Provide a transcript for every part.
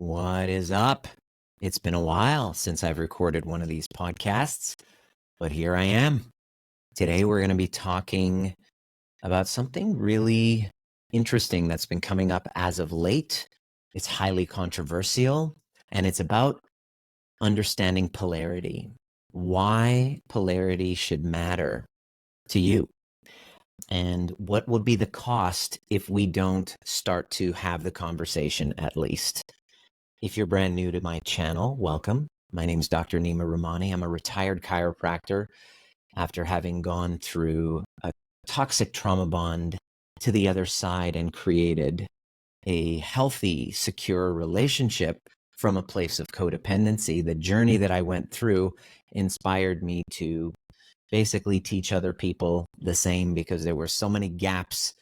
What is up? It's been a while since I've recorded one of these podcasts, but here I am. Today we're going to be talking about something really interesting that's been coming up as of late. It's highly controversial, and it's about understanding polarity. Why polarity should matter to you, and what would be the cost if we don't start to have the conversation at least. If you're brand new to my channel, welcome. My name is Dr. Nima Rahmany. I'm a retired chiropractor after having gone through a toxic trauma bond to the other side and created a healthy, secure relationship from a place of codependency. The journey that I went through inspired me to basically teach other people the same, because there were so many gaps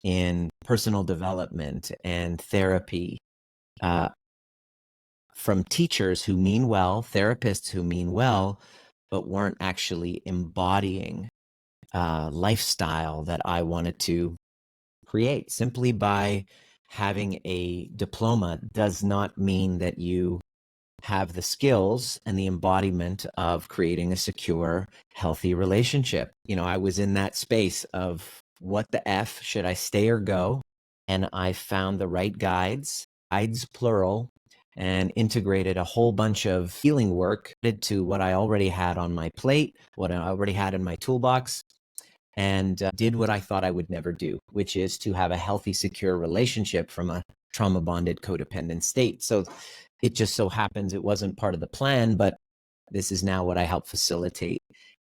in personal development and therapy, from teachers who mean well, therapists who mean well, but weren't actually embodying a lifestyle that I wanted to create. Simply by having a diploma does not mean that you have the skills and the embodiment of creating a secure, healthy relationship. I was in that space of what the F, should I stay or go? And I found the right guides plural, and integrated a whole bunch of healing work to what I already had on my plate, what I already had in my toolbox, and did what I thought I would never do, which is to have a healthy, secure relationship from a trauma bonded, codependent state. So it just so happens it wasn't part of the plan, but this is now what I help facilitate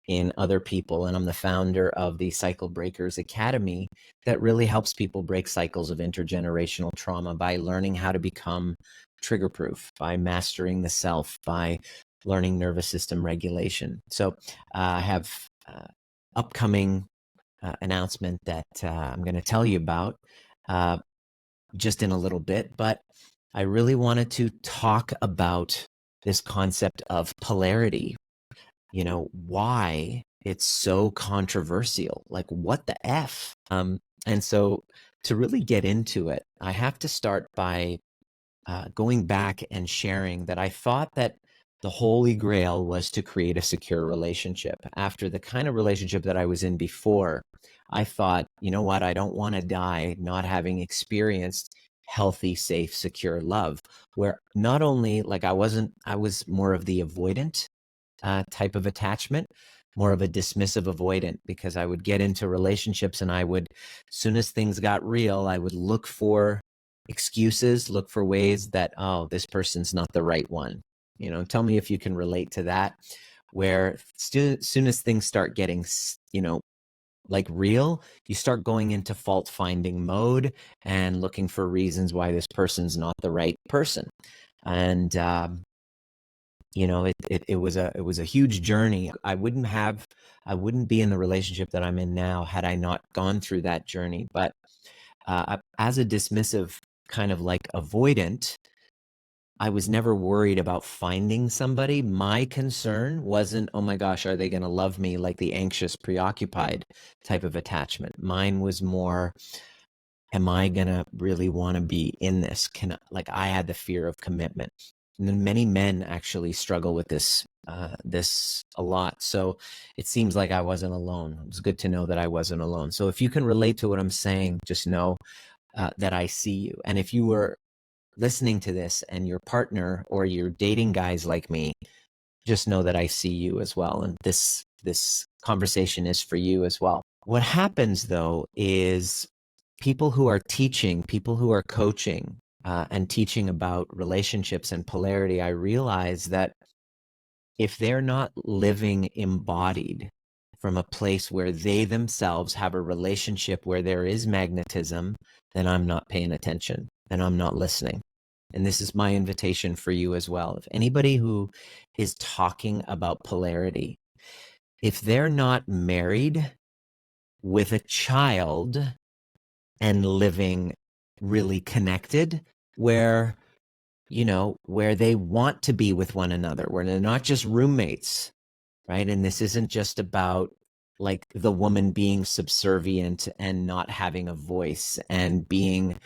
in other people. And I'm the founder of the Cycle Breakers Academy that really helps people break cycles of intergenerational trauma by learning how to become trigger proof, by mastering the self, by learning nervous system regulation. So I have upcoming announcement that I'm going to tell you about just in a little bit, but I really wanted to talk about this concept of polarity. Why it's so controversial, like what the F? And so to really get into it, I have to start by going back and sharing that I thought that the holy grail was to create a secure relationship. After the kind of relationship that I was in before, I thought, you know what, I don't want to die not having experienced healthy, safe, secure love, where not only I was more of the avoidant type of attachment, more of a dismissive avoidant, because I would get into relationships and as soon as things got real, I would look for excuses, look for ways that, oh, this person's not the right one. Tell me if you can relate to that, where soon as things start getting, real, you start going into fault finding mode and looking for reasons why this person's not the right person. And, it was a huge journey. I wouldn't be in the relationship that I'm in now had I not gone through that journey. But as a dismissive kind of avoidant, I was never worried about finding somebody. My concern wasn't, oh my gosh, are they going to love me, like the anxious, preoccupied type of attachment. Mine was more, am I going to really want to be in this? I had the fear of commitment. And then many men actually struggle with this a lot. So it seems like I wasn't alone. It's good to know that I wasn't alone. So if you can relate to what I'm saying, just know that I see you. And if you were listening to this and your partner or you're dating guys like me, just know that I see you as well. And this conversation is for you as well. What happens though is people who are teaching, people who are coaching and teaching about relationships and polarity, I realize that if they're not living embodied from a place where they themselves have a relationship where there is magnetism, then I'm not paying attention, then I'm not listening. And this is my invitation for you as well. If anybody who is talking about polarity, if they're not married with a child and living really connected, where they want to be with one another, where they're not just roommates, right? And this isn't just about the woman being subservient and not having a voice and being,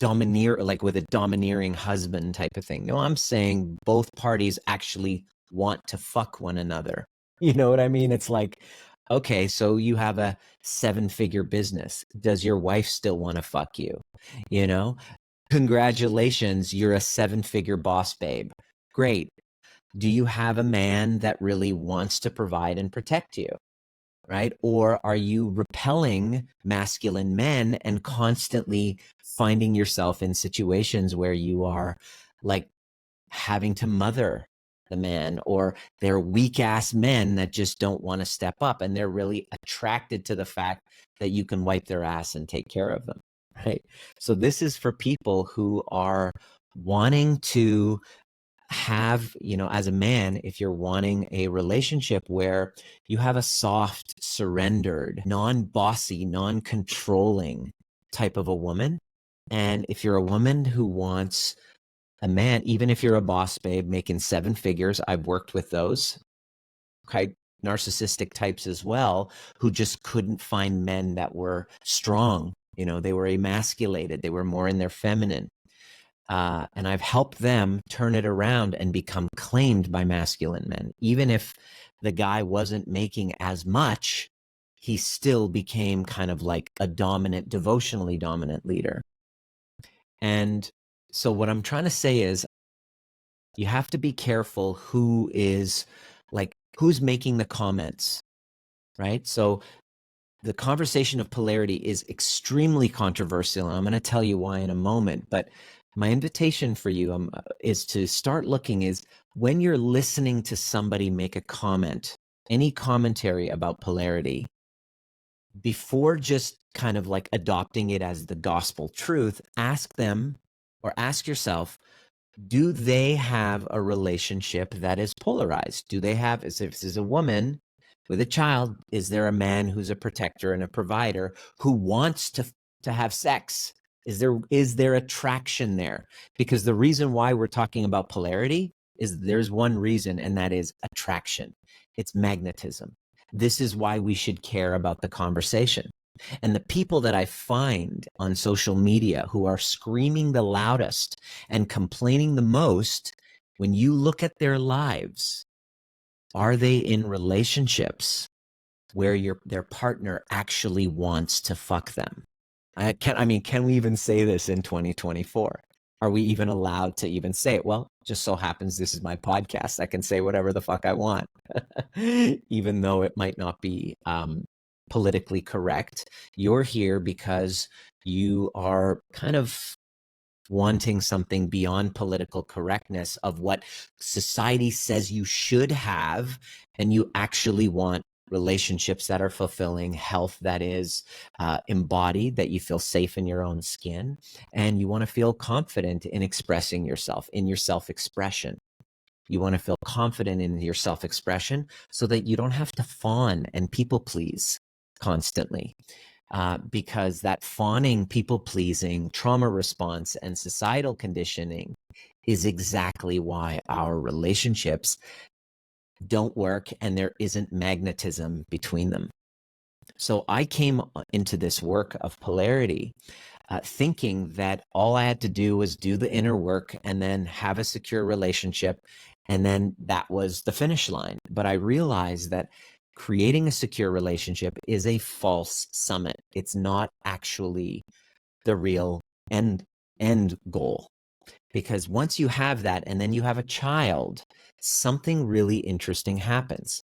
like with a domineering husband type of thing. No, I'm saying both parties actually want to fuck one another. You know what I mean? It's like, okay, so you have a 7-figure business. Does your wife still want to fuck you? You know, congratulations, you're a 7-figure boss babe. Great. Do you have a man that really wants to provide and protect you? Right? Or are you repelling masculine men and constantly finding yourself in situations where you are like having to mother the man, or they're weak ass men that just don't want to step up and they're really attracted to the fact that you can wipe their ass and take care of them, right? So this is for people who are wanting to have, as a man, if you're wanting a relationship where you have a soft, surrendered, non-bossy, non-controlling type of a woman, and if you're a woman who wants a man, even if you're a boss babe making 7 figures, I've worked with those, okay, narcissistic types as well, who just couldn't find men that were strong. They were emasculated. They were more in their feminine. And I've helped them turn it around and become claimed by masculine men. Even if the guy wasn't making as much, he still became kind of like a dominant, devotionally dominant leader. And so what I'm trying to say is you have to be careful who's making the comments, right? So the conversation of polarity is extremely controversial, and I'm going to tell you why in a moment. But my invitation for you is to start looking is when you're listening to somebody make a comment, any commentary about polarity, before just kind of like adopting it as the gospel truth, ask them or ask yourself, do they have a relationship that is polarized? Do they have, as if this is a woman with a child, is there a man who's a protector and a provider who wants to have sex? Is there attraction there? Because the reason why we're talking about polarity is there's one reason, and that is attraction. It's magnetism. This is why we should care about the conversation. And the people that I find on social media who are screaming the loudest and complaining the most, when you look at their lives, are they in relationships where their partner actually wants to fuck them? Can we even say this in 2024? Are we even allowed to even say it? Well, just so happens this is my podcast. I can say whatever the fuck I want, even though it might not be politically correct. You're here because you are kind of wanting something beyond political correctness of what society says you should have, and you actually want relationships that are fulfilling, health that is embodied, that you feel safe in your own skin, and you want to feel confident in expressing yourself, in your self-expression. You want to feel confident in your self-expression so that you don't have to fawn and people please constantly. Because that fawning, people-pleasing, trauma response, and societal conditioning is exactly why our relationships don't work and there isn't magnetism between them. So I came into this work of polarity thinking that all I had to do was do the inner work and then have a secure relationship, and then that was the finish line. But I realized that creating a secure relationship is a false summit. It's not actually the real end goal. Because once you have that and then you have a child, something really interesting happens.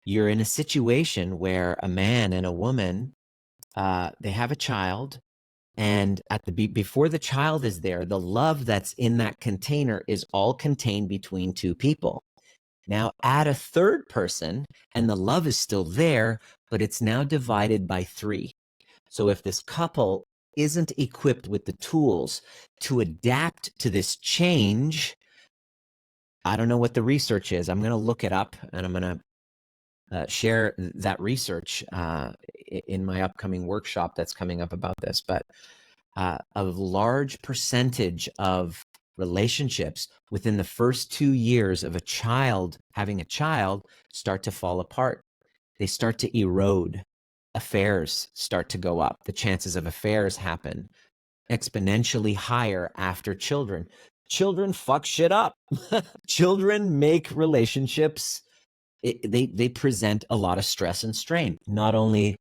You're in a situation where a man and a woman, they have a child, and before the child is there, the love that's in that container is all contained between two people. Now add a third person and the love is still there, but it's now divided by 3. So if this couple isn't equipped with the tools to adapt to this change, I don't know what the research is. I'm going to look it up and I'm going to share that research in my upcoming workshop that's coming up about this. But a large percentage of relationships within the first 2 years of having a child start to fall apart. They start to erode. Affairs start to go up. The chances of affairs happen. exponentially higher after children. Children fuck shit up. Children make relationships, they present a lot of stress and strain. Not only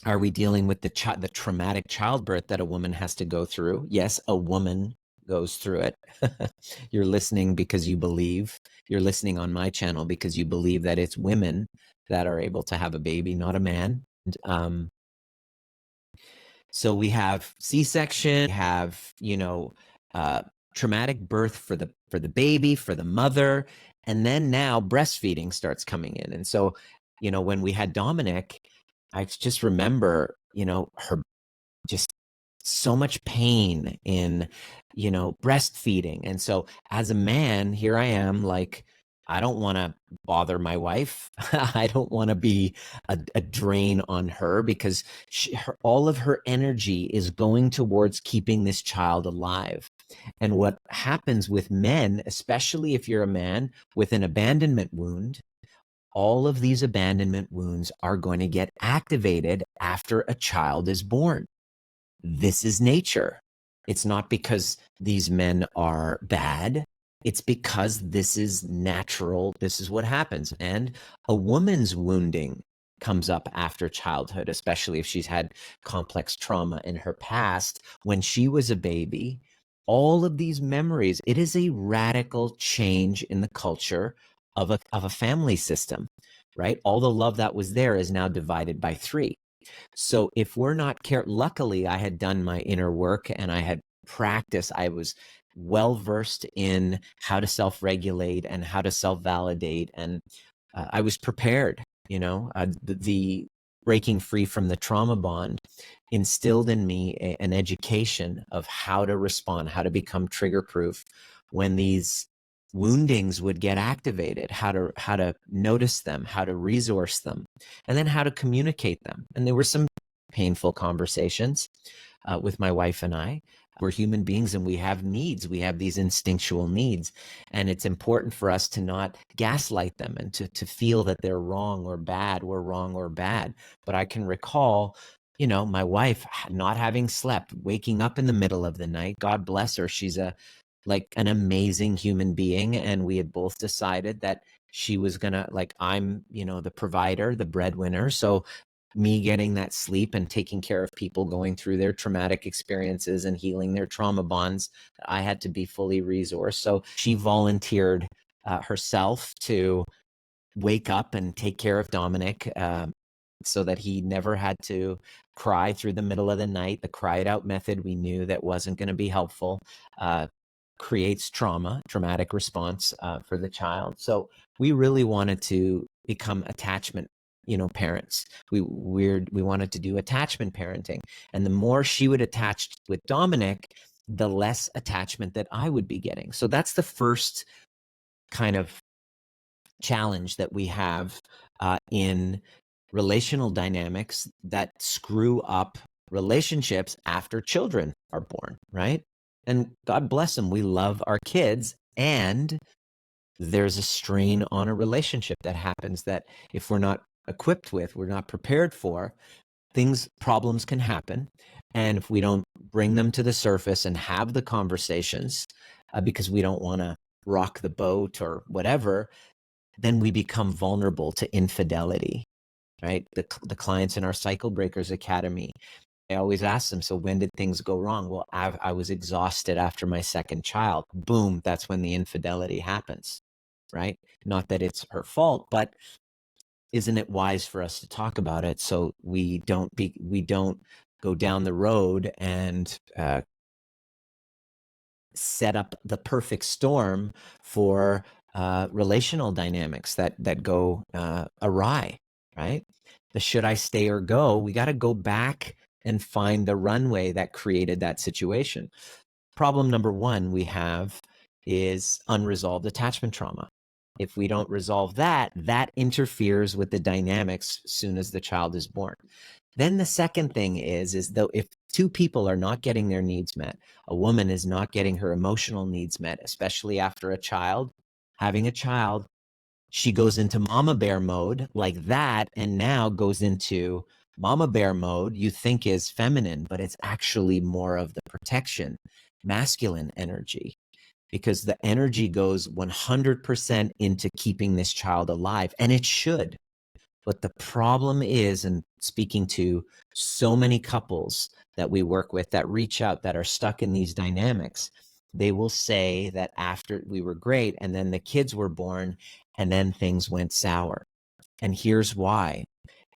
are we dealing with the traumatic childbirth that a woman has to go through? Yes, a woman goes through it. You're listening because you believe. You're listening on my channel because you believe that it's women that are able to have a baby, not a man. So we have C-section, we have, traumatic birth for the baby, for the mother, and then now breastfeeding starts coming in. And so, when we had Dominic, I just remember, her just so much pain in, breastfeeding. And so as a man, here I am, like, I don't want to bother my wife. I don't want to be a drain on her because all of her energy is going towards keeping this child alive. And what happens with men, especially if you're a man with an abandonment wound, all of these abandonment wounds are going to get activated after a child is born. This is nature. It's not because these men are bad. It's because this is natural. This is what happens. And a woman's wounding comes up after childhood, especially if she's had complex trauma in her past. When she was a baby, all of these memories, it is a radical change in the culture of a family system, right? All the love that was there is now divided by 3. So if we're not careful, luckily I had done my inner work and I had practiced. I was well versed in how to self-regulate and how to self-validate. And I was prepared, the breaking free from the trauma bond instilled in me an education of how to respond, how to become trigger proof when these woundings would get activated, how to notice them, how to resource them, and then how to communicate them. And there were some painful conversations with my wife and I. We're human beings and we have needs. We have these instinctual needs. And it's important for us to not gaslight them and to feel that they're wrong or bad. We're wrong or bad. But I can recall, my wife not having slept, waking up in the middle of the night. God bless her. She's an amazing human being. And we had both decided that she was gonna, I'm, the provider, the breadwinner. So me getting that sleep and taking care of people going through their traumatic experiences and healing their trauma bonds, I had to be fully resourced. So she volunteered herself to wake up and take care of Dominic so that he never had to cry through the middle of the night. The cry it out method, we knew that wasn't going to be helpful. Creates traumatic response for the child. So we really wanted to become attachment, parents. We wanted to do attachment parenting. And the more she would attach with Dominic, the less attachment that I would be getting. So that's the first kind of challenge that we have in relational dynamics that screw up relationships after children are born, right? And God bless them. We love our kids, and there's a strain on a relationship that happens that if we're not equipped with, we're not prepared for, problems can happen. And if we don't bring them to the surface and have the conversations because we don't want to rock the boat or whatever, then we become vulnerable to infidelity, right? The clients in our Cycle Breakers Academy, I always ask them, so when did things go wrong? Well, I was exhausted after my second child. Boom, that's when the infidelity happens, right? Not that it's her fault, but isn't it wise for us to talk about it so we don't go down the road and set up the perfect storm for relational dynamics that go awry, right? The should I stay or go, we got to go back and find the runway that created that situation. Problem number 1 we have is unresolved attachment trauma. If we don't resolve that, that interferes with the dynamics as soon as the child is born. Then the second thing is though if 2 people are not getting their needs met, a woman is not getting her emotional needs met, especially after having a child, she goes into mama bear mode like that and now goes into Mama bear mode you think is feminine, but it's actually more of the protection, masculine energy, because the energy goes 100% into keeping this child alive, and it should. But the problem is, and speaking to so many couples that we work with that reach out that are stuck in these dynamics, they will say that after we were great and then the kids were born and then things went sour. And here's why,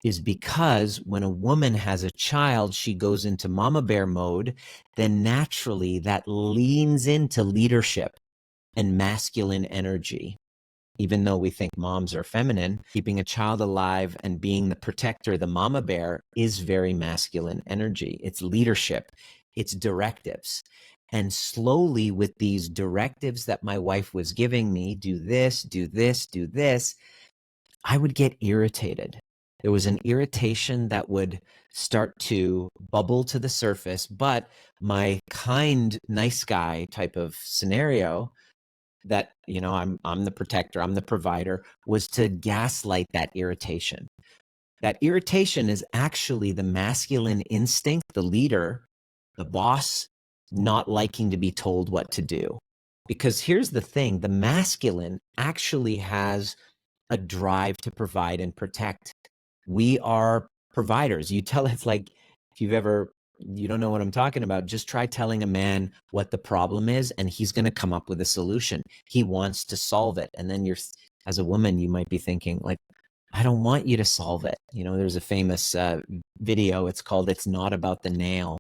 is because when a woman has a child, she goes into mama bear mode, then naturally that leans into leadership and masculine energy. Even though we think moms are feminine, keeping a child alive and being the protector, the mama bear, is very masculine energy. It's leadership, it's directives. And slowly, with these directives that my wife was giving me, do this, do this, do this, I would get irritated. There was an irritation that would start to bubble to the surface, but my kind, nice guy type of scenario that, you know, I'm the protector, I'm the provider, was to gaslight that irritation. That irritation is actually the masculine instinct, the leader, the boss, not liking to be told what to do. Because here's the thing, the masculine actually has a drive to provide and protect. We are providers. You tell, it's like, if you don't know what I'm talking about, just try telling a man what the problem is and he's going to come up with a solution. He wants to solve it. And then as a woman, you might be thinking like, I don't want you to solve it. You know, there's a famous video. It's called "It's Not About the Nail,"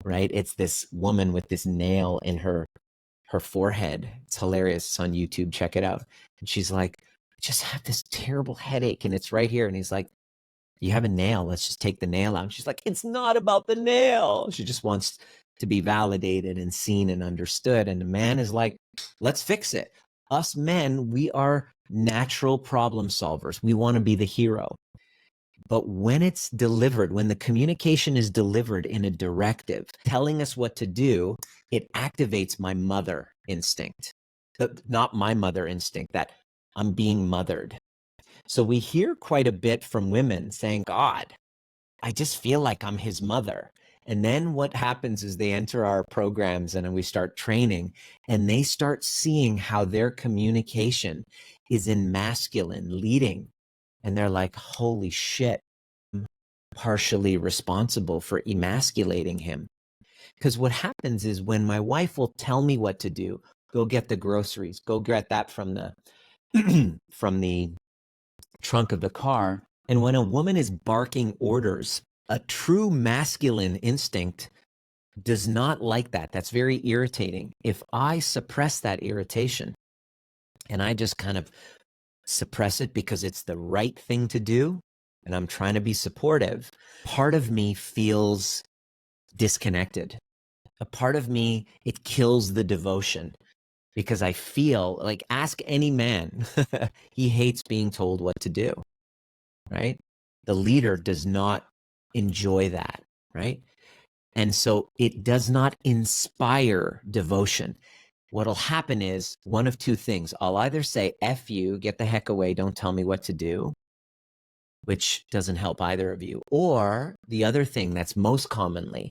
right? It's this woman with this nail in her forehead. It's hilarious. It's on YouTube. Check it out. And she's like, I just have this terrible headache and it's right here. And he's like, you have a nail. Let's just take the nail out. And she's like, it's not about the nail. She just wants to be validated and seen and understood. And the man is like, let's fix it. Us men, we are natural problem solvers. We want to be the hero. But when it's delivered, when the communication is delivered in a directive, telling us what to do, it activates my mother instinct. Not my mother instinct, that I'm being mothered. So we hear quite a bit from women saying, God, I just feel like I'm his mother. And then what happens is they enter our programs and we start training and they start seeing how their communication is in masculine leading. And they're like, holy shit, I'm partially responsible for emasculating him. Because what happens is when my wife will tell me what to do, go get the groceries, go get that from the from the trunk of the car. And when a woman is barking orders, a true masculine instinct does not like that. That's very irritating. If I suppress that irritation and I just kind of suppress it because it's the right thing to do, and I'm trying to be supportive, part of me feels disconnected. A part of me, it kills the devotion because I feel like, ask any man, he hates being told what to do, right? The leader does not enjoy that, right? And so it does not inspire devotion. What'll happen is one of two things. I'll either say, F you, get the heck away, don't tell me what to do, which doesn't help either of you. Or the other thing that's most commonly,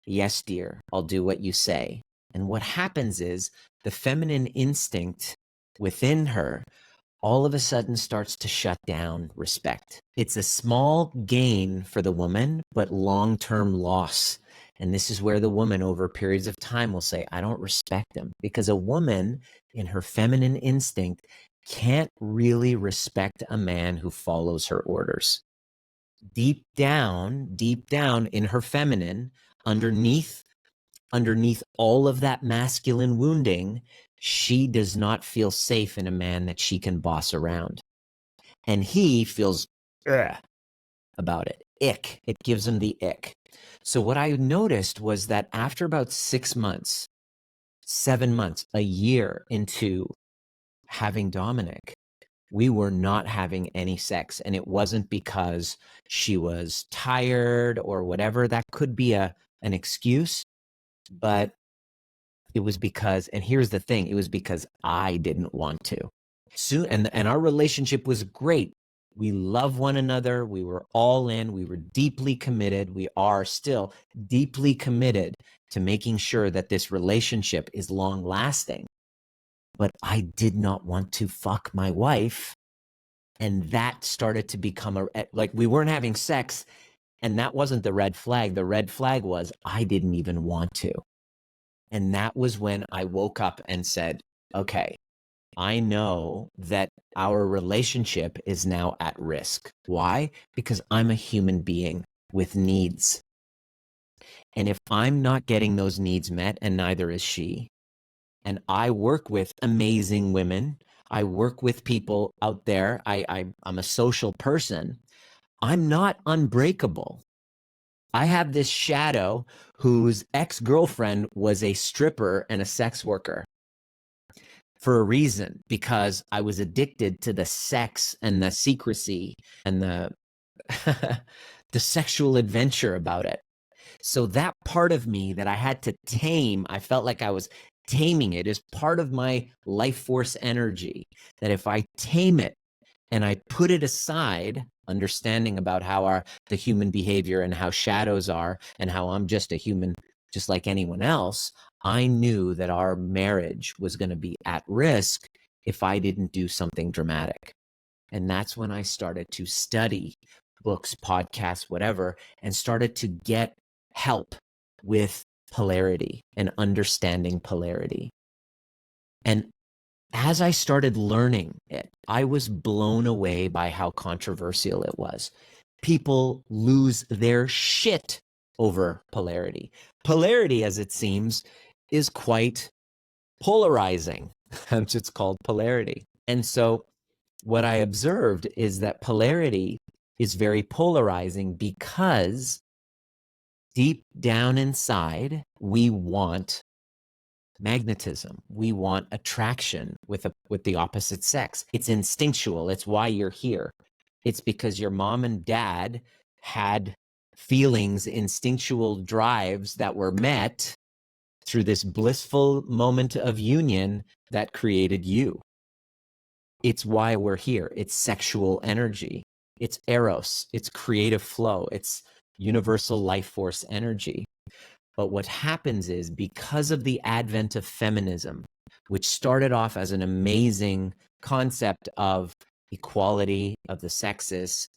yes, dear, I'll do what you say. And what happens is the feminine instinct within her all of a sudden starts to shut down respect. It's a small gain for the woman, but long-term loss. And this is where the woman over periods of time will say, I don't respect him. Because a woman in her feminine instinct can't really respect a man who follows her orders. Deep down in her feminine, underneath all of that masculine wounding, she does not feel safe in a man that she can boss around. And he feels about it. Ick. It gives him the ick. So what I noticed was that after about 6 months, 7 months, a year into having Dominic, we were not having any sex. And it wasn't because she was tired or whatever. That could be an excuse, but it was because, and here's the thing, it was because I didn't want to. Soon, and our relationship was great We love one another. We were all in. We were deeply committed. We are still deeply committed to making sure that this relationship is long lasting. But I did not want to fuck my wife. And that started to become like we weren't having sex. And that wasn't the red flag. The red flag was I didn't even want to. And that was when I woke up and said, okay, I know that our relationship is now at risk. Why? Because I'm a human being with needs. And if I'm not getting those needs met, and neither is she, and I work with amazing women, I work with people out there, I'm a social person, I'm not unbreakable. I have this shadow whose ex-girlfriend was a stripper and a sex worker for a reason, because I was addicted to the sex and the secrecy and the the sexual adventure about it. So that part of me that I had to tame, I felt like I was taming it, is part of my life force energy, that if I tame it and I put it aside, understanding about how the human behavior and how shadows are and how I'm just a human, just like anyone else, I knew that our marriage was going to be at risk if I didn't do something dramatic. And that's when I started to study books, podcasts, whatever, and started to get help with polarity and understanding polarity. And as I started learning it, I was blown away by how controversial it was. People lose their shit over polarity. Polarity, as it seems, is quite polarizing. It's called polarity. And so what I observed is that polarity is very polarizing because deep down inside, we want magnetism. We want attraction with the opposite sex. It's instinctual. It's why you're here. It's because your mom and dad had feelings, instinctual drives that were met through this blissful moment of union that created you. It's why we're here. It's sexual energy. It's eros. It's creative flow. It's universal life force energy. But what happens is, because of the advent of feminism, which started off as an amazing concept of equality of the sexes,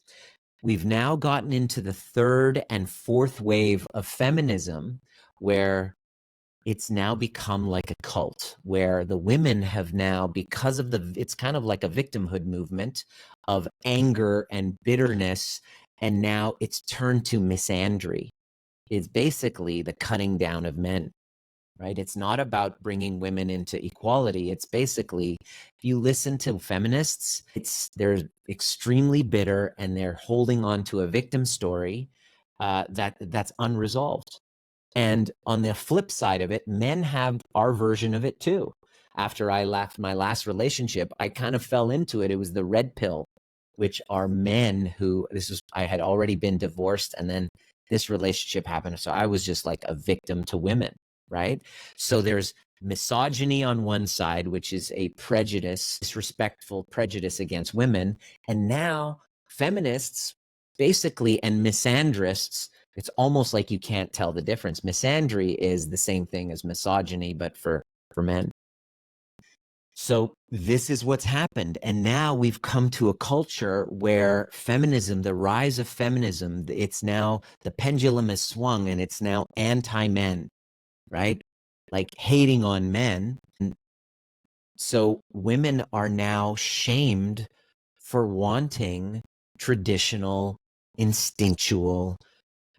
we've now gotten into the third and fourth wave of feminism, where it's now become like a cult, where the women have now, because of it's kind of like a victimhood movement of anger and bitterness, and now it's turned to misandry. Is basically the cutting down of men, right? It's not about bringing women into equality. It's basically, if you listen to feminists, they're extremely bitter and they're holding on to a victim story that's unresolved. And on the flip side of it, men have our version of it too. After I left my last relationship, I kind of fell into it. It was the red pill, which are men who, I had already been divorced, and then this relationship happened. So I was just like a victim to women, right? So there's misogyny on one side, which is a prejudice, disrespectful prejudice against women. And now feminists basically, and misandrists, it's almost like you can't tell the difference. Misandry is the same thing as misogyny, but for men. So this is what's happened. And now we've come to a culture where feminism, the rise of feminism, it's now, the pendulum has swung and it's now anti-men, right? Like hating on men. So women are now shamed for wanting traditional, instinctual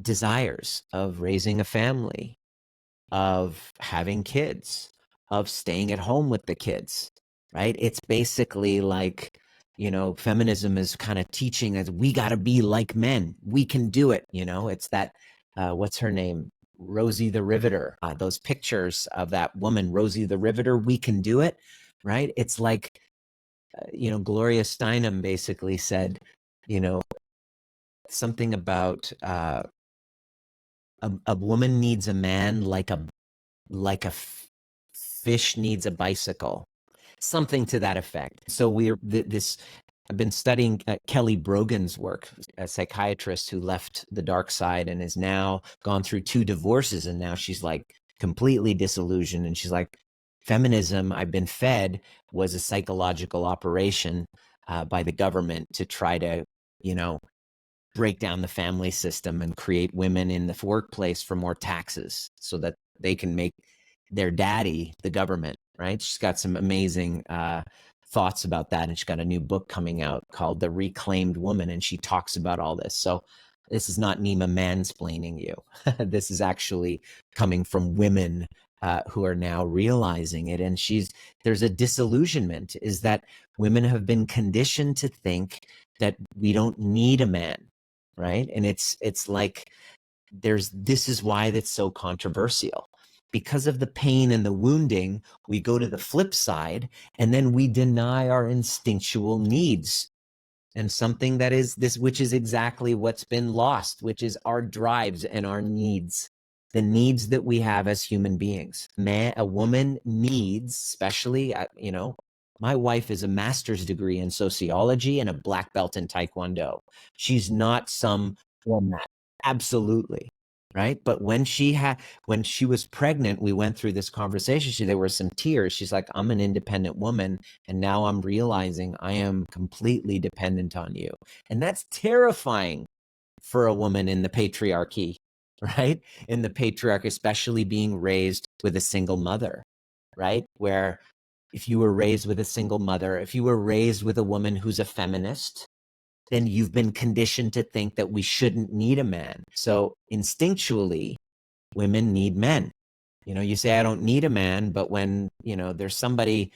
desires of raising a family, of having kids, of staying at home with the kids, right? It's basically like, feminism is kind of teaching us we got to be like men. We can do it. It's that, what's her name? Rosie the Riveter. Those pictures of that woman, Rosie the Riveter, we can do it, right? It's like, Gloria Steinem basically said, something about, a woman needs a man like a fish needs a bicycle, something to that effect. So we're this I've been studying Kelly Brogan's work, a psychiatrist who left the dark side and has now gone through 2 divorces. And now she's like completely disillusioned. And she's like, feminism I've been fed was a psychological operation by the government to try to, you know, break down the family system and create women in the workplace for more taxes so that they can make their daddy the government, right? She's got some amazing thoughts about that. And she's got a new book coming out called The Reclaimed Woman. And she talks about all this. So this is not Nima mansplaining you. This is actually coming from women who are now realizing it. And there's a disillusionment, is that women have been conditioned to think that we don't need a man, right? And it's like this is why that's so controversial. Because of the pain and the wounding, we go to the flip side and then we deny our instinctual needs. And something that is this, which is exactly what's been lost, which is our drives and our needs, the needs that we have as human beings. A woman needs, especially, you know, my wife is a master's degree in sociology and a black belt in Taekwondo. She's not some format. Absolutely. Right. But when she was pregnant, we went through this conversation. There were some tears. She's like, I'm an independent woman. And now I'm realizing I am completely dependent on you. And that's terrifying for a woman in the patriarchy, right? In the patriarchy, especially being raised with a single mother, right? Where if you were raised with a single mother, if you were raised with a woman who's a feminist, then you've been conditioned to think that we shouldn't need a man. So instinctually, women need men. You know, you say, I don't need a man, but when, you know, there's somebody,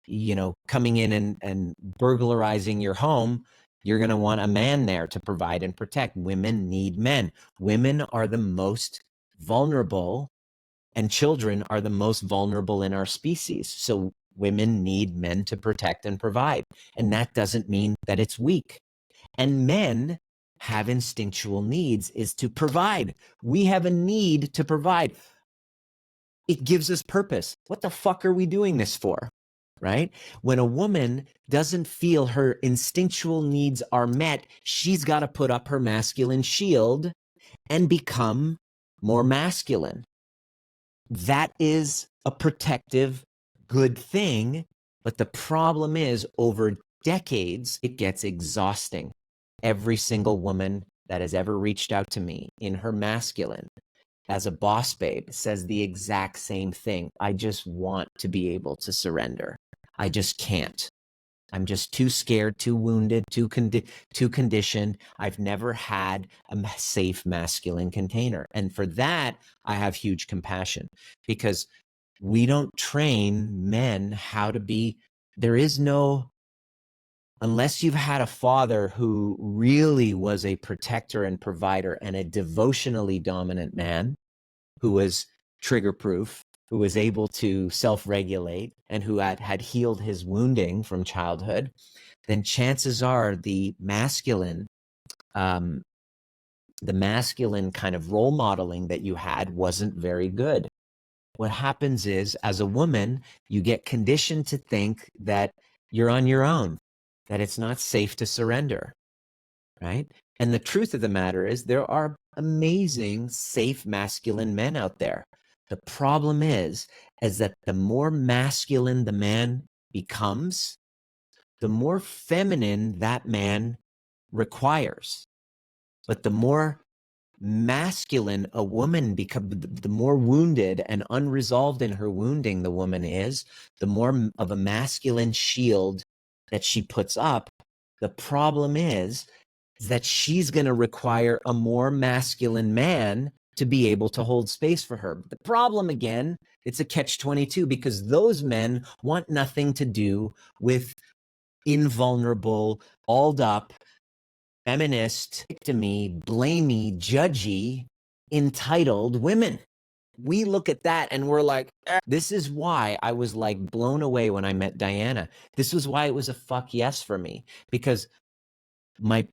you know, coming in and burglarizing your home, you're going to want a man there to provide and protect. Women need men. Women are the most vulnerable, and children are the most vulnerable in our species. So women need men to protect and provide. And that doesn't mean that it's weak. And men have instinctual needs, is to provide. We have a need to provide. It gives us purpose. What the fuck are we doing this for? Right? When a woman doesn't feel her instinctual needs are met, she's got to put up her masculine shield and become more masculine. That is a protective, good thing. But the problem is, over decades, it gets exhausting. Every single woman that has ever reached out to me in her masculine as a boss babe says the exact same thing. I just want to be able to surrender. I just can't. I'm just too scared, too wounded, too conditioned. I've never had a safe masculine container. And for that, I have huge compassion, because we don't train men how to be. There is no, unless you've had a father who really was a protector and provider and a devotionally dominant man who was trigger proof, who was able to self-regulate, and who had healed his wounding from childhood, then chances are the masculine kind of role modeling that you had wasn't very good. What happens is, as a woman, you get conditioned to think that you're on your own, that it's not safe to surrender, right? And the truth of the matter is, there are amazing, safe, masculine men out there. The problem is that the more masculine the man becomes, the more feminine that man requires. But the more masculine a woman becomes, the more wounded and unresolved in her wounding the woman is, the more of a masculine shield that she puts up. The problem is that she's going to require a more masculine man to be able to hold space for her. But the problem, again, it's a catch-22, because those men want nothing to do with invulnerable, alled up, feminist, victim-y, blamey, judgy, entitled women. We look at that and we're like, this is why I was like blown away when I met Diana. This was why it was a fuck yes for me, because my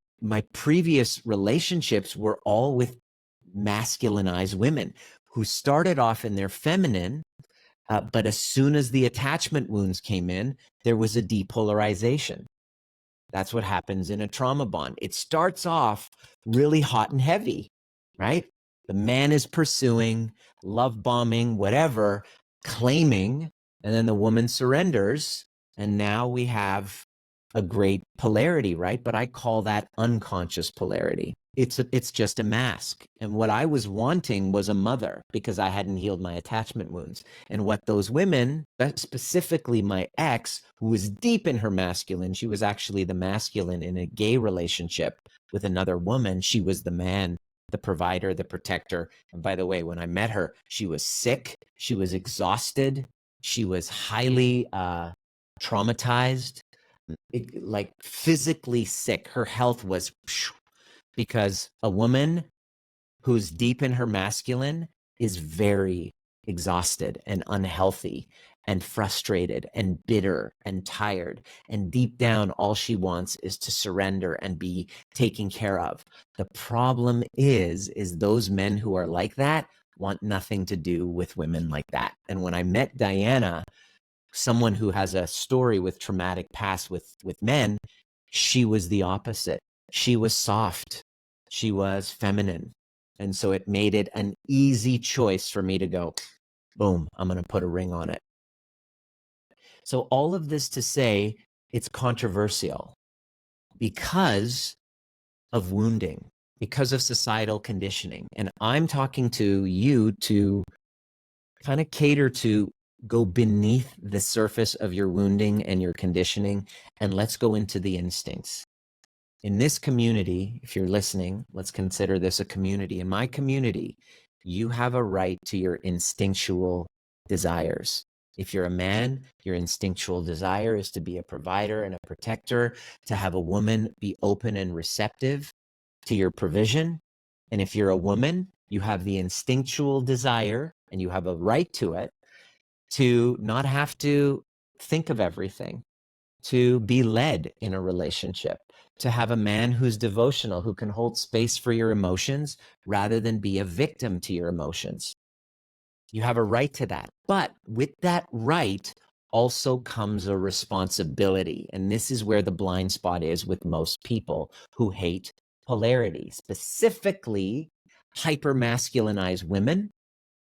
previous relationships were all with masculinized women who started off in their feminine, but as soon as the attachment wounds came in, there was a depolarization. That's what happens in a trauma bond. It starts off really hot and heavy, right? The man is pursuing, love bombing, whatever, claiming, and then the woman surrenders. And now we have a great polarity, right? But I call that unconscious polarity. It's just a mask. And what I was wanting was a mother because I hadn't healed my attachment wounds. And what those women, specifically my ex, who was deep in her masculine, she was actually the masculine in a gay relationship with another woman. She was the man, the provider, the protector. And by the way, when I met her, she was sick. She was exhausted. She was highly traumatized, like physically sick. Her health was because a woman who's deep in her masculine is very exhausted and unhealthy and frustrated and bitter and tired. And deep down, all she wants is to surrender and be taken care of. The problem is those men who are like that want nothing to do with women like that. And when I met Diana, someone who has a story with traumatic past with men, she was the opposite. She was soft. She was feminine. And so it made it an easy choice for me to go, boom, I'm going to put a ring on it. So all of this to say, it's controversial because of wounding, because of societal conditioning. And I'm talking to you to kind of cater to go beneath the surface of your wounding and your conditioning, and let's go into the instincts. In this community, if you're listening, let's consider this a community. In my community, you have a right to your instinctual desires. If you're a man, your instinctual desire is to be a provider and a protector, to have a woman be open and receptive to your provision. And if you're a woman, you have the instinctual desire, and you have a right to it, to not have to think of everything, to be led in a relationship, to have a man who's devotional, who can hold space for your emotions rather than be a victim to your emotions. You have a right to that. But with that right also comes a responsibility. And this is where the blind spot is with most people who hate polarity, specifically hyper-masculinized women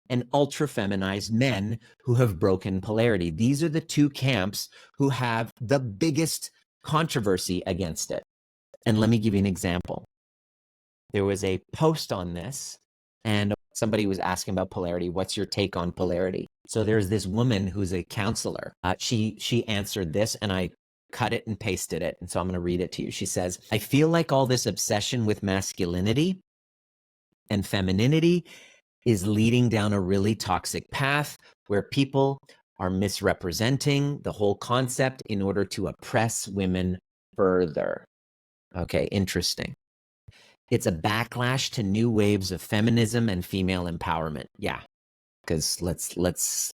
and ultra-feminized men who have broken polarity. These are the two camps who have the biggest controversy against it. And let me give you an example. There was a post on this, and somebody was asking about polarity. What's your take on polarity? So there's this woman who's a counselor. She answered this, and I cut it and pasted it. And so I'm going to read it to you. She says, I feel like all this obsession with masculinity and femininity is leading down a really toxic path where people are misrepresenting the whole concept in order to oppress women further. Okay, interesting. It's a backlash to new waves of feminism and female empowerment. Yeah, because let's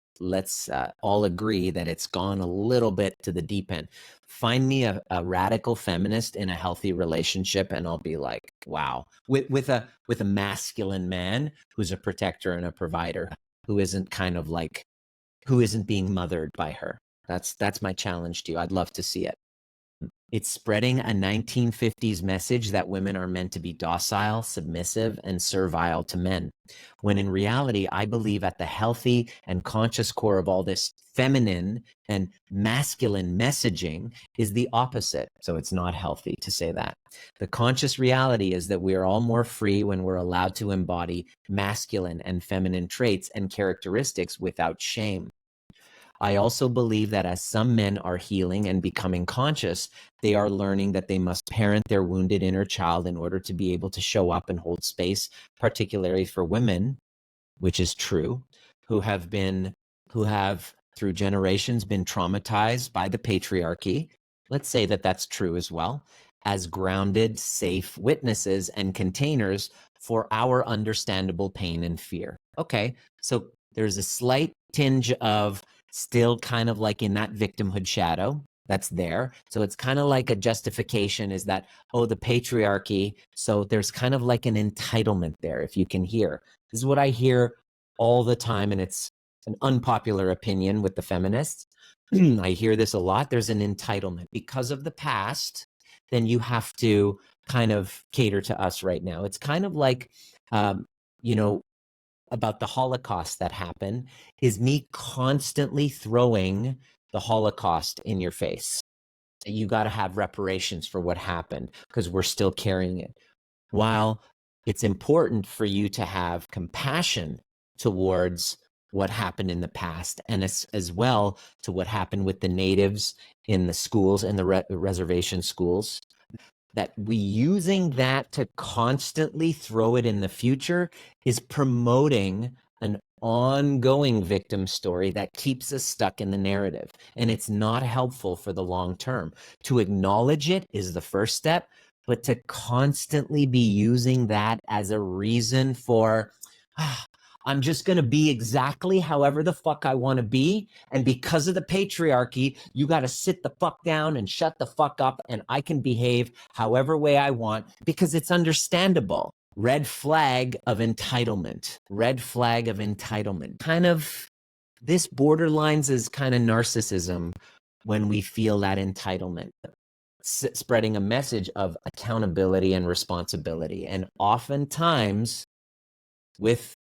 all agree that it's gone a little bit to the deep end. Find me a radical feminist in a healthy relationship, and I'll be like, wow, with a masculine man who's a protector and a provider, who isn't being mothered by her. That's my challenge to you. I'd love to see it. It's spreading a 1950s message that women are meant to be docile, submissive, and servile to men, when in reality, I believe at the healthy and conscious core of all this feminine and masculine messaging is the opposite. So it's not healthy to say that. The conscious reality is that we are all more free when we're allowed to embody masculine and feminine traits and characteristics without shame. I also believe that as some men are healing and becoming conscious, they are learning that they must parent their wounded inner child in order to be able to show up and hold space, particularly for women, which is true, who have through generations been traumatized by the patriarchy. Let's say that that's true as well, as grounded, safe witnesses and containers for our understandable pain and fear. Okay, so there's a slight tinge of still kind of like in that victimhood shadow that's there. So it's kind of like a justification is that, oh, the patriarchy. So there's kind of like an entitlement there, if you can hear. This is what I hear all the time, and it's an unpopular opinion with the feminists. I hear this a lot. There's an entitlement because of the past. then you have to kind of cater to us right now. It's kind of like, you know, about the Holocaust that happened is me constantly throwing the Holocaust in your face. You got to have reparations for what happened because we're still carrying it. While it's important for you to have compassion towards what happened in the past, and as well to what happened with the natives in the schools and the reservation schools, that we using that to constantly throw it in the future is promoting an ongoing victim story that keeps us stuck in the narrative. And it's not helpful for the long term. To acknowledge it is the first step, but to constantly be using that as a reason for, I'm just going to be exactly however the fuck I want to be. And because of the patriarchy, you got to sit the fuck down and shut the fuck up. And I can behave however way I want because it's understandable. Red flag of entitlement. Red flag of entitlement. Kind of, this borderlines is kind of narcissism when we feel that entitlement. Spreading a message of accountability and responsibility. And oftentimes, with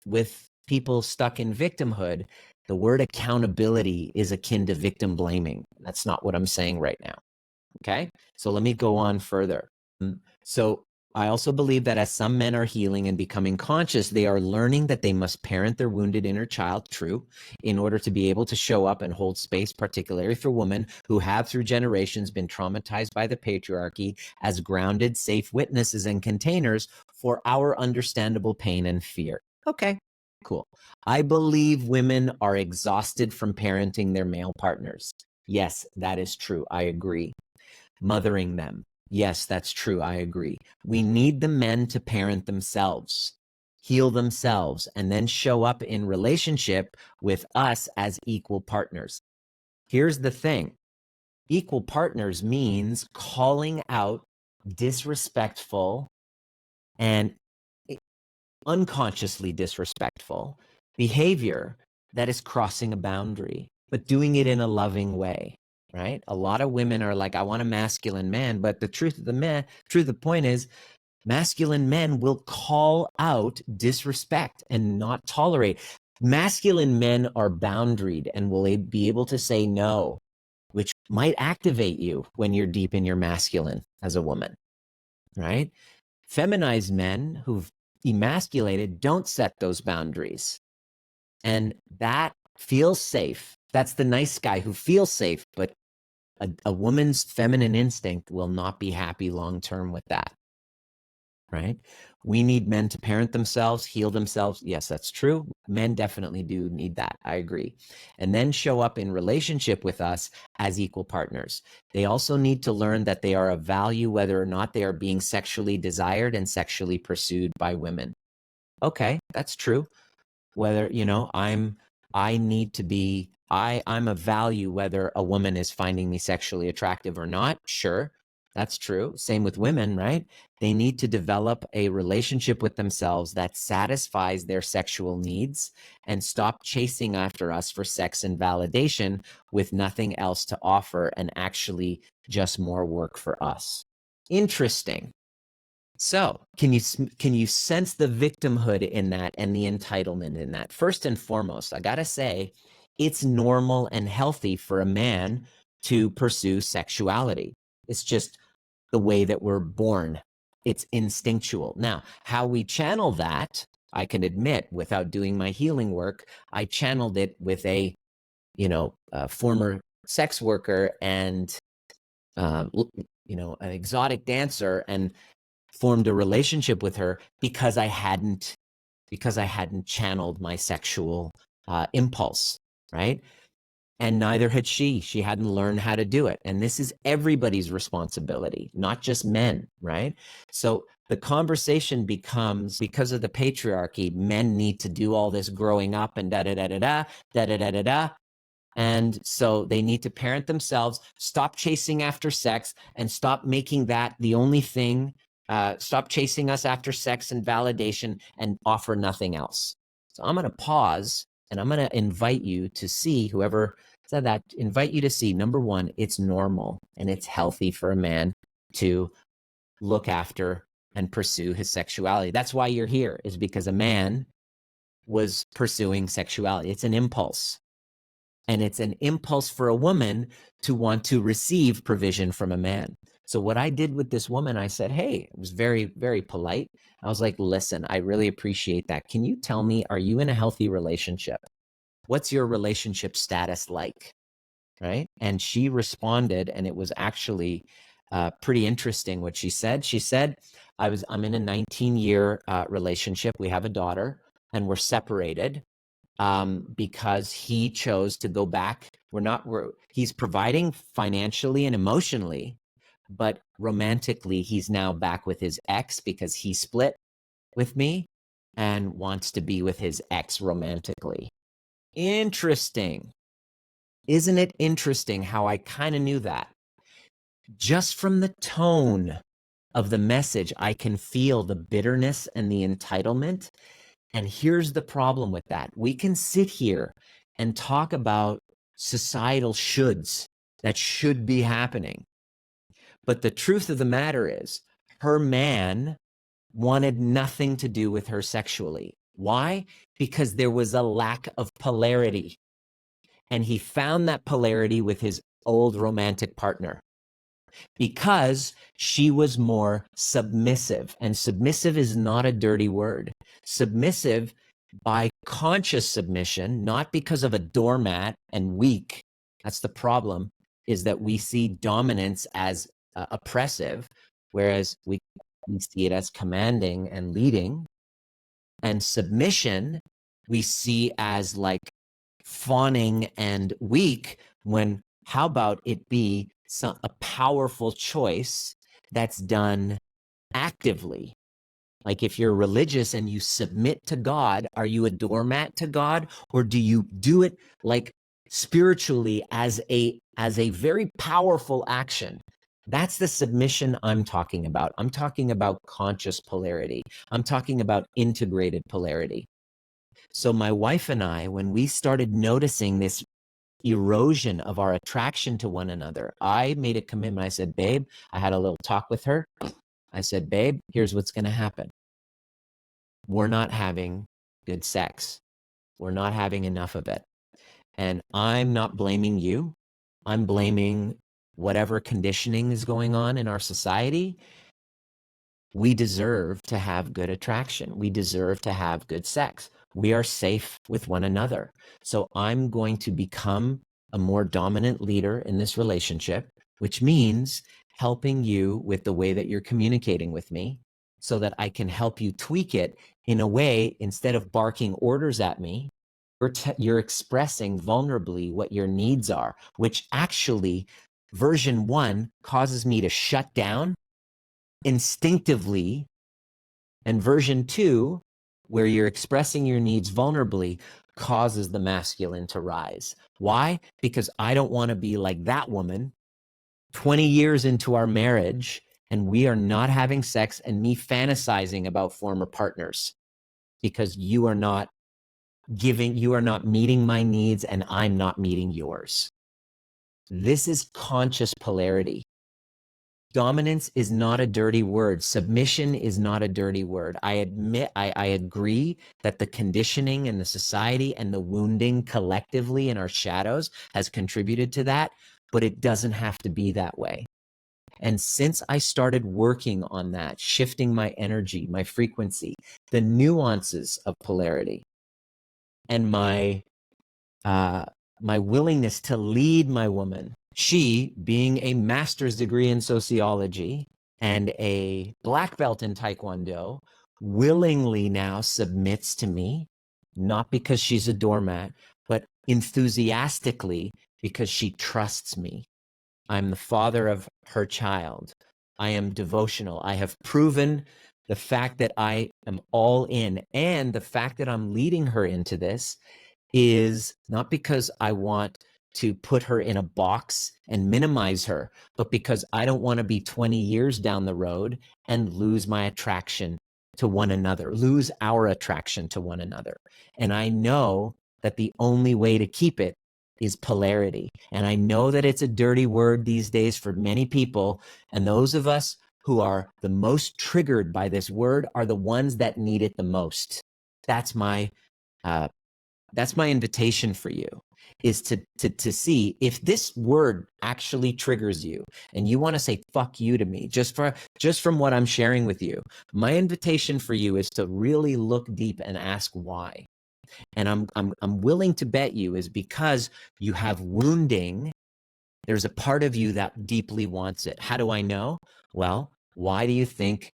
people stuck in victimhood, the word accountability is akin to victim blaming. That's not what I'm saying right now. Okay, so let me go on further. So I also believe that as some men are healing and becoming conscious, they are learning that they must parent their wounded inner child, true, in order to be able to show up and hold space, particularly for women who have through generations been traumatized by the patriarchy, as grounded, safe witnesses and containers for our understandable pain and fear. Okay, cool. I believe women are exhausted from parenting their male partners. Yes, that is true. I agree. Mothering them. Yes, that's true. I agree. We need the men to parent themselves, heal themselves, and then show up in relationship with us as equal partners. Here's the thing. Equal partners means calling out disrespectful and unconsciously disrespectful behavior that is crossing a boundary, but doing it in a loving way, right? A lot of women are like, I want a masculine man, but the truth of the point is, masculine men will call out disrespect and not tolerate. Masculine men are boundaried and will be able to say no, which might activate you when you're deep in your masculine as a woman, right? Feminized men who've emasculated don't set those boundaries. And that feels safe. That's the nice guy who feels safe, but a woman's feminine instinct will not be happy long-term with that, right? We need men to parent themselves, heal themselves. Yes, that's true. Men definitely do need that. I agree. And then show up in relationship with us as equal partners. They also need to learn that they are of value, whether or not they are being sexually desired and sexually pursued by women. Okay, that's true. Whether, I'm of value whether a woman is finding me sexually attractive or not. Sure, that's true. Same with women, right? They need to develop a relationship with themselves that satisfies their sexual needs and stop chasing after us for sex and validation with nothing else to offer and actually just more work for us. Interesting. So can you sense the victimhood in that and the entitlement in that? First and foremost, I gotta say, it's normal and healthy for a man to pursue sexuality. It's just the way that we're born. It's instinctual. Now, how we channel that, I can admit, without doing my healing work, I channeled it with a former sex worker and an exotic dancer, and formed a relationship with her because I hadn't channeled my sexual impulse, right? And neither had she. She hadn't learned how to do it. And this is everybody's responsibility, not just men, right? So the conversation becomes, because of the patriarchy, men need to do all this growing up and da-da-da-da-da, da-da-da-da-da. And so they need to parent themselves, stop chasing after sex, and stop making that the only thing. Stop chasing us after sex and validation and offer nothing else. So I'm going to pause and I'm going to invite you to see, whoever said that, invite you to see, number one, it's normal and it's healthy for a man to look after and pursue his sexuality. That's why you're here, is because a man was pursuing sexuality. It's an impulse. And it's an impulse for a woman to want to receive provision from a man. So what I did with this woman, I said, hey, it was very, very polite. I was like, listen, I really appreciate that. Can you tell me, are you in a healthy relationship? What's your relationship status like? Right? And she responded, and it was actually pretty interesting what she said. She said, I'm in a 19-year relationship. We have a daughter, and we're separated because he chose to go back. He's providing financially and emotionally, but romantically, he's now back with his ex because he split with me and wants to be with his ex romantically. Interesting. Isn't it interesting how I kind of knew that? Just from the tone of the message, I can feel the bitterness and the entitlement. And here's the problem with that. We can sit here and talk about societal shoulds that should be happening. But the truth of the matter is, her man wanted nothing to do with her sexually. Why? Because there was a lack of polarity. And he found that polarity with his old romantic partner because she was more submissive. And submissive is not a dirty word. Submissive by conscious submission, not because of a doormat and weak. That's the problem, is that we see dominance as oppressive, whereas we see it as commanding and leading. And submission, we see as like fawning and weak, when how about it be a powerful choice that's done actively? Like if you're religious and you submit to God, are you a doormat to God, or do you do it like spiritually as a very powerful action? That's the submission I'm talking about. I'm talking about conscious polarity. I'm talking about integrated polarity. So my wife and I, when we started noticing this erosion of our attraction to one another, I made a commitment. I said, babe, I had a little talk with her. I said, babe, here's what's going to happen. We're not having good sex. We're not having enough of it. And I'm not blaming you. I'm blaming whatever conditioning is going on in our society. We deserve to have good attraction. We deserve to have good sex. We are safe with one another. So I'm going to become a more dominant leader in this relationship, which means helping you with the way that you're communicating with me so that I can help you tweak it in a way, instead of barking orders at me, you're expressing vulnerably what your needs are, which actually version 1 causes me to shut down instinctively, and version 2, where you're expressing your needs vulnerably, causes the masculine to rise. Why? Because I don't want to be like that woman 20 years into our marriage and we are not having sex and me fantasizing about former partners because you are not meeting my needs and I'm not meeting yours. This is conscious polarity. Dominance is not a dirty word. Submission is not a dirty word. I agree that the conditioning and the society and the wounding collectively in our shadows has contributed to that, but it doesn't have to be that way. And since I started working on that, shifting my energy, my frequency, the nuances of polarity, and my willingness to lead my woman, she, being a master's degree in sociology and a black belt in Taekwondo, willingly now submits to me, not because she's a doormat, but enthusiastically because she trusts me. I'm the father of her child. I am devotional. I have proven the fact that I am all in, and the fact that I'm leading her into this is not because I want to put her in a box and minimize her, but because I don't want to be 20 years down the road and lose my attraction to one another, lose our attraction to one another. And I know that the only way to keep it is polarity. And I know that it's a dirty word these days for many people. And those of us who are the most triggered by this word are the ones that need it the most. That's my invitation for you, is to see if this word actually triggers you and you want to say fuck you to me just from what I'm sharing with you. My invitation for you is to really look deep and ask why. And I'm willing to bet you is because you have wounding. There's a part of you that deeply wants it. How do I know? Well, why do you think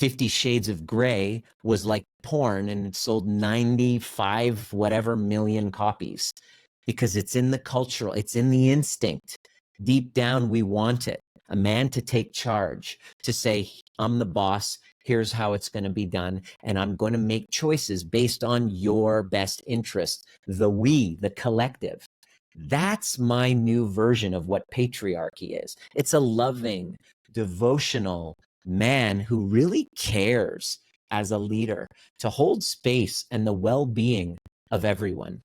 50 Shades of Grey was like porn and it sold 95 whatever million copies? Because it's in the cultural, it's in the instinct. Deep down, we want it. A man to take charge, to say, I'm the boss, here's how it's going to be done, and I'm going to make choices based on your best interest, the we, the collective. That's my new version of what patriarchy is. It's a loving, devotional man who really cares as a leader to hold space and the well-being of everyone.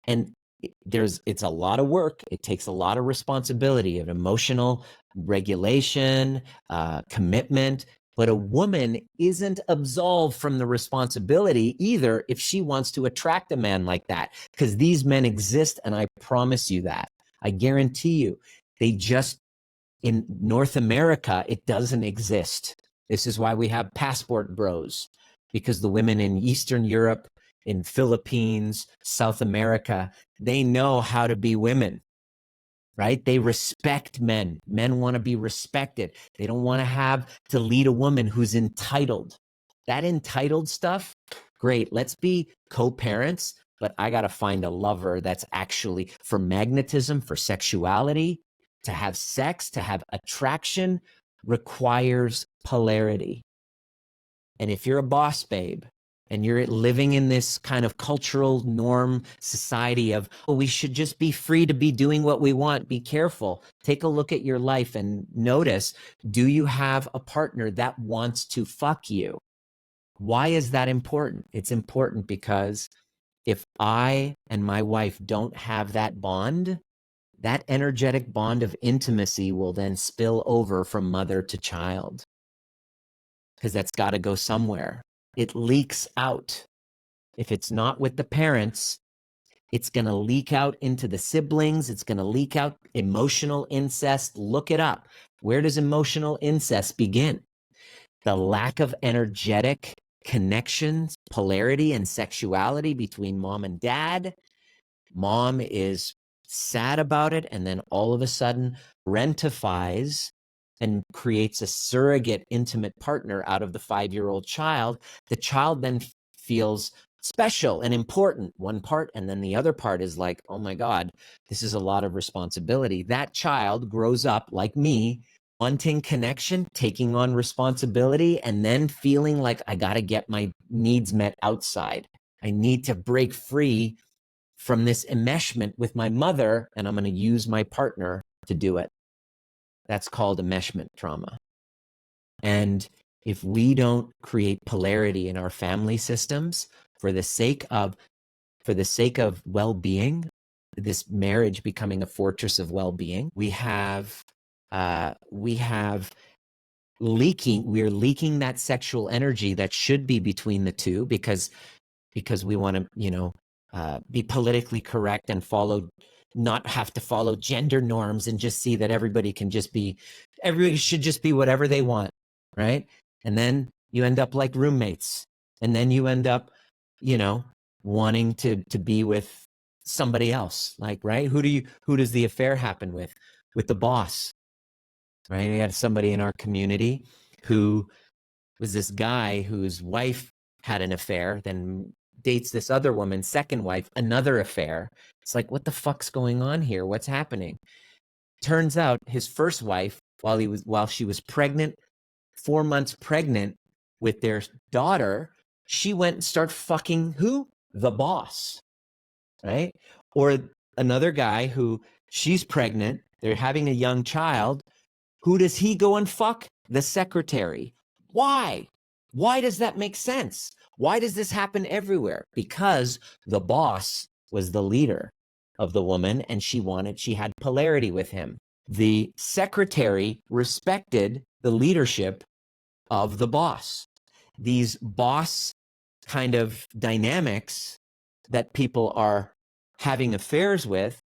And it's a lot of work. It takes a lot of responsibility of emotional regulation, commitment. But a woman isn't absolved from the responsibility either if she wants to attract a man like that, because these men exist, and I promise you that. I guarantee you, they just, in North America, it doesn't exist. This is why we have passport bros, because the women in Eastern Europe, in Philippines, South America, they know how to be women, right? They respect men. Men want to be respected. They don't want to have to lead a woman who's entitled. That entitled stuff, great. Let's be co-parents, but I got to find a lover that's actually for magnetism, for sexuality. To have sex, to have attraction requires polarity. And if you're a boss babe and you're living in this kind of cultural norm society of, oh, we should just be free to be doing what we want, be careful. Take a look at your life and notice, do you have a partner that wants to fuck you? Why is that important? It's important because if I and my wife don't have that bond, that energetic bond of intimacy will then spill over from mother to child, because that's got to go somewhere. It leaks out. If it's not with the parents, it's going to leak out into the siblings. It's going to leak out emotional incest. Look it up. Where does emotional incest begin? The lack of energetic connections, polarity, and sexuality between mom and dad. Mom is sad about it, and then all of a sudden rentifies and creates a surrogate intimate partner out of the 5-year-old child. The child then feels special and important, one part, and then the other part is like, oh my God, this is a lot of responsibility. That child grows up like me, wanting connection, taking on responsibility, and then feeling like I got to get my needs met outside. I need to break free from this enmeshment with my mother, and I'm going to use my partner to do it. That's called enmeshment trauma. And if we don't create polarity in our family systems for the sake of well-being, this marriage becoming a fortress of well-being, we're leaking that sexual energy that should be between the two, because we want to, be politically correct and not have to follow gender norms and just see that everybody should just be whatever they want, right? And then you end up like roommates, and then you end up, wanting to be with somebody else, like, right? Who does the affair happen with? With the boss, right? We had somebody in our community who was this guy whose wife had an affair, then dates this other woman, second wife, another affair. It's like, what the fuck's going on here? What's happening? Turns out his first wife, while she was pregnant, 4 months pregnant with their daughter, she went and started fucking who? The boss, right? Or another guy who, she's pregnant, they're having a young child. Who does he go and fuck? The secretary. Why? Why does that make sense? Why does this happen everywhere? Because the boss was the leader. of the woman, and she had polarity with him. The secretary respected the leadership of the boss. These boss kind of dynamics that people are having affairs with,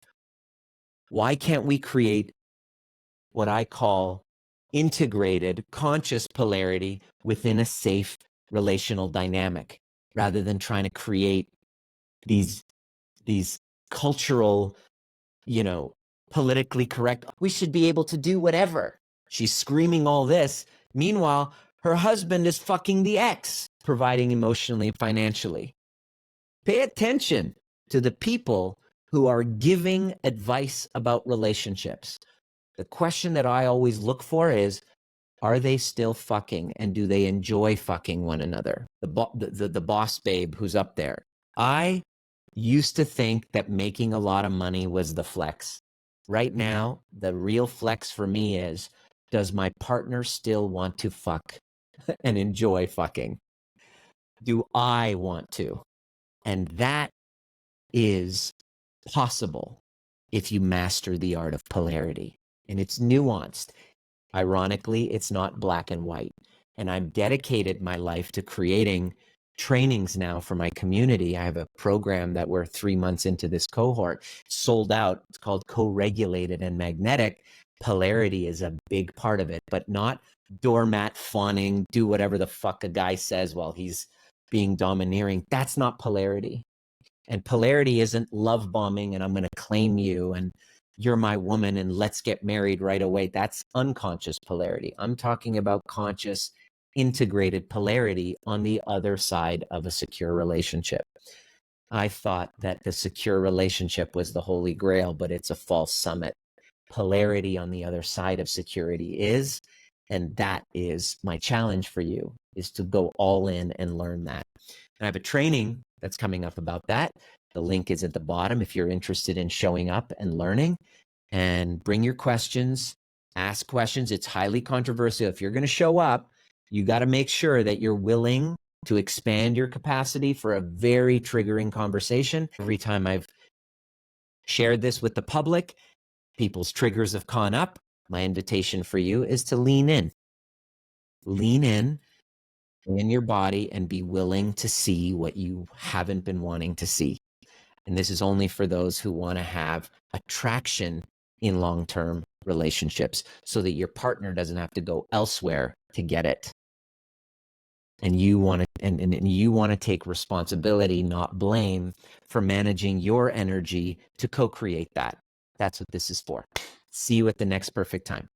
why can't we create what I call integrated conscious polarity within a safe relational dynamic, rather than trying to create these cultural, politically correct, we should be able to do whatever. She's screaming all this. Meanwhile, her husband is fucking the ex, providing emotionally, financially. Pay attention to the people who are giving advice about relationships. The question that I always look for is, are they still fucking, and do they enjoy fucking one another? The boss babe who's up there. I used to think that making a lot of money was the flex. Right now, the real flex for me is, does my partner still want to fuck and enjoy fucking? Do I want to? And that is possible if you master the art of polarity. And it's nuanced. Ironically, it's not black and white. And I've dedicated my life to creating trainings now for my community. I have a program that we're 3 months into this cohort, sold out. It's called Co-Regulated and Magnetic. Polarity is a big part of it, but not doormat fawning, do whatever the fuck a guy says while he's being domineering. That's not polarity. And polarity isn't love bombing and I'm going to claim you and you're my woman and let's get married right away. That's unconscious polarity. I'm talking about conscious, integrated polarity on the other side of a secure relationship. I thought that the secure relationship was the holy grail, but it's a false summit. Polarity on the other side of security is, and that is my challenge for you, is to go all in and learn that. And I have a training that's coming up about that. The link is at the bottom if you're interested in showing up and learning. And bring your questions, ask questions. It's highly controversial. If you're going to show up, you got to make sure that you're willing to expand your capacity for a very triggering conversation. Every time I've shared this with the public, people's triggers have gone up. My invitation for you is to lean in. Lean in your body and be willing to see what you haven't been wanting to see. And this is only for those who want to have attraction in long-term relationships so that your partner doesn't have to go elsewhere to get it. And you want to and you want to take responsibility, not blame, for managing your energy to co-create that. That's what this is for. See you at the next perfect time.